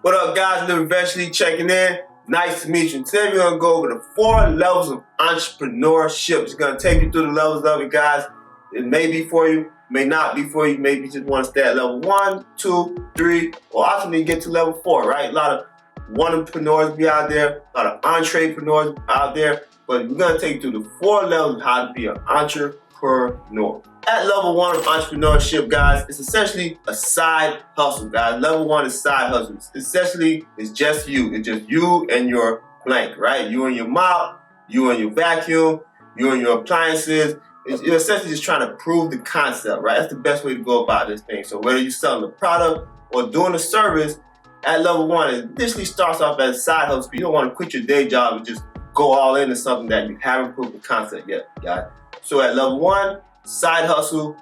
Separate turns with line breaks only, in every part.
What up, guys? Live Eventually checking in. Nice to meet you. Today we're gonna go over the 4 levels of entrepreneurship. It's gonna take you through the levels of it, guys. It may be for you, may not be for you. Maybe you just want to stay at level 1, 2, 3, or ultimately get to level 4, right? A lot of entrepreneurs be out there, a lot of entrepreneurs out there, but we're gonna take you through the 4 levels of how to be an entrepreneur. At level 1 of entrepreneurship, guys, it's essentially a side hustle, guys. Level 1 is side hustles. Essentially, it's just you. It's just you and your blank, right? You and your mop, you and your vacuum, you and your appliances. You're essentially just trying to prove the concept, right? That's the best way to go about this thing. So whether you're selling a product or doing a service, at level 1, it initially starts off as a side hustle. You don't want to quit your day job and just go all into something that you haven't proved the concept yet, guys. So at level 1, side hustle,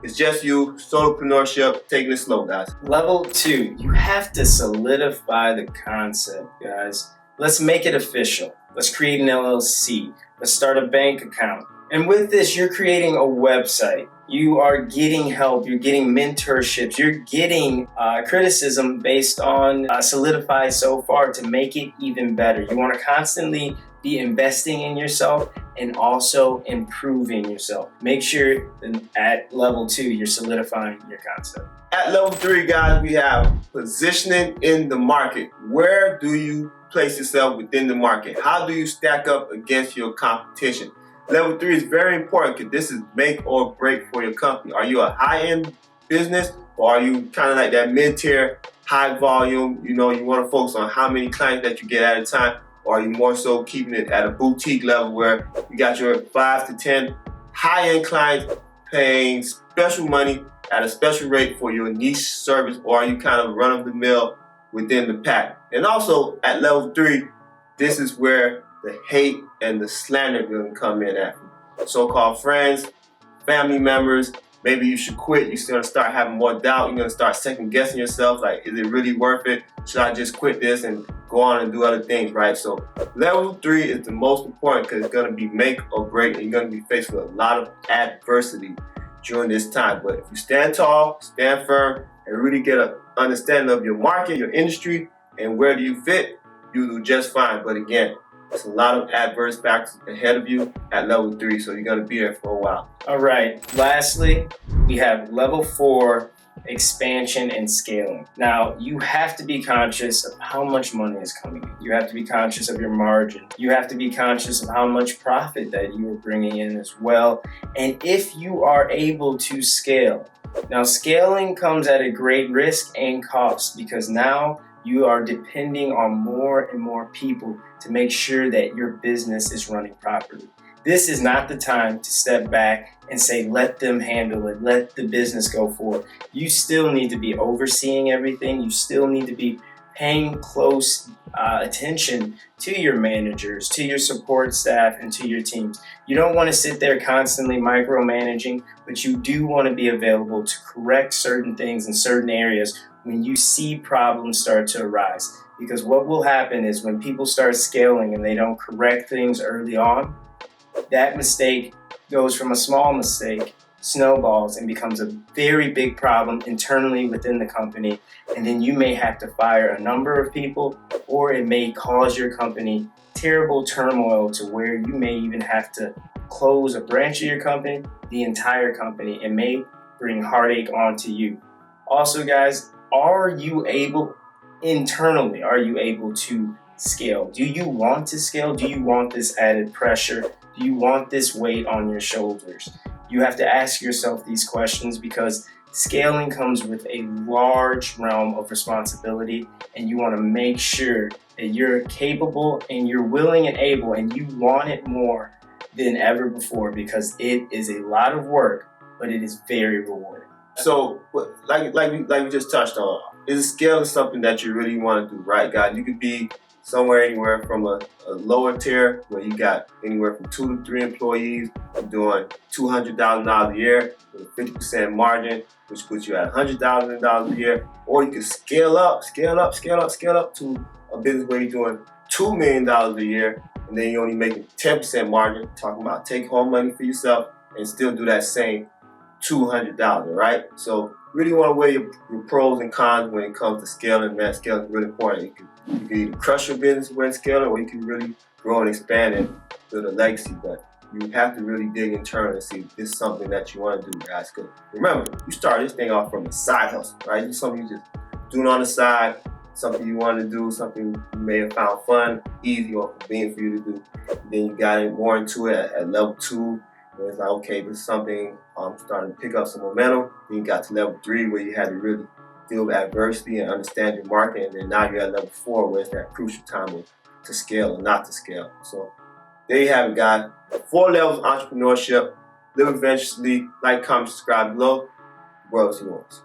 it's just you, solopreneurship, taking it slow, guys.
Level 2, you have to solidify the concept, guys. Let's make it official. Let's create an LLC. Let's start a bank account. And with this, you're creating a website. You are getting help. You're getting mentorships. You're getting criticism based on solidified so far to make it even better. You want to constantly be investing in yourself and also improving yourself. Make sure that at level 2, you're solidifying your concept.
At level 3, guys, we have positioning in the market. Where do you place yourself within the market? How do you stack up against your competition? Level 3 is very important because this is make or break for your company. Are you a high-end business or are you kind of like that mid-tier, high volume? You know, you want to focus on how many clients that you get at a time. Or are you more so keeping it at a boutique level where you got your 5 to 10 high-end clients paying special money at a special rate for your niche service, or are you kind of run-of-the-mill within the pack? And also at level 3, this is where the hate and the slander are going to come in at you. So-called friends, family members, maybe you should quit. You're going to start having more doubt. You're going to start second-guessing yourself. Like, is it really worth it? Should I just quit this and go on and do other things, right? So level 3 is the most important because it's going to be make or break, and you're going to be faced with a lot of adversity during this time. But if you stand tall, stand firm, and really get an understanding of your market, your industry, and where do you fit, you do just fine. But again, there's a lot of adverse factors ahead of you at level 3, so you're going to be there for a while.
All right, lastly, we have level 4, expansion and scaling. Now, you have to be conscious of how much money is coming in. You have to be conscious of your margin. You have to be conscious of how much profit that you are bringing in as well. And if you are able to scale. Now, scaling comes at a great risk and cost because now you are depending on more and more people to make sure that your business is running properly. This is not the time to step back and say, let them handle it, let the business go forward. You still need to be overseeing everything. You still need to be paying close attention to your managers, to your support staff, and to your teams. You don't want to sit there constantly micromanaging, but you do want to be available to correct certain things in certain areas when you see problems start to arise. Because what will happen is when people start scaling and they don't correct things early on, that mistake goes from a small mistake, snowballs, and becomes a very big problem internally within the company. And then you may have to fire a number of people, or it may cause your company terrible turmoil to where you may even have to close a branch of your company, the entire company. It may bring heartache onto you. Also, guys, are you able to scale? Do you want to scale? Do you want this added pressure? Do you want this weight on your shoulders? You have to ask yourself these questions because scaling comes with a large realm of responsibility, and you want to make sure that you're capable and you're willing and able, and you want it more than ever before because it is a lot of work, but it is very rewarding.
So, like we just touched on, is scaling something that you really want to do, right, guys? You could be anywhere from a lower tier where you got anywhere from 2 to 3 employees doing $200,000 a year with a 50% margin, which puts you at $100,000 a year. Or you can scale up to a business where you're doing $2 million a year, and then you're only making 10% margin, talking about take home money for yourself and still do that same $200,000, right? So really want to weigh your pros and cons when it comes to scaling. Man, scaling is really important. You can either crush your business when scaling, or you can really grow and expand and build a legacy. But you have to really dig internal and see if this is something that you want to do, guys. Because remember, you started this thing off from a side hustle, right? It's something you just doing on the side, something you want to do, something you may have found fun, easy, or convenient for you to do. And then you got more into it at level 2. Where it's like, okay, this is something I'm starting to pick up some momentum. Then you got to level 3 where you had to really deal with adversity and understand your market. And then now you're at level 4 where it's that crucial time to scale or not to scale. So there you have it, guys. 4 levels of entrepreneurship. Live eventually. Like, comment, subscribe below. The world is yours.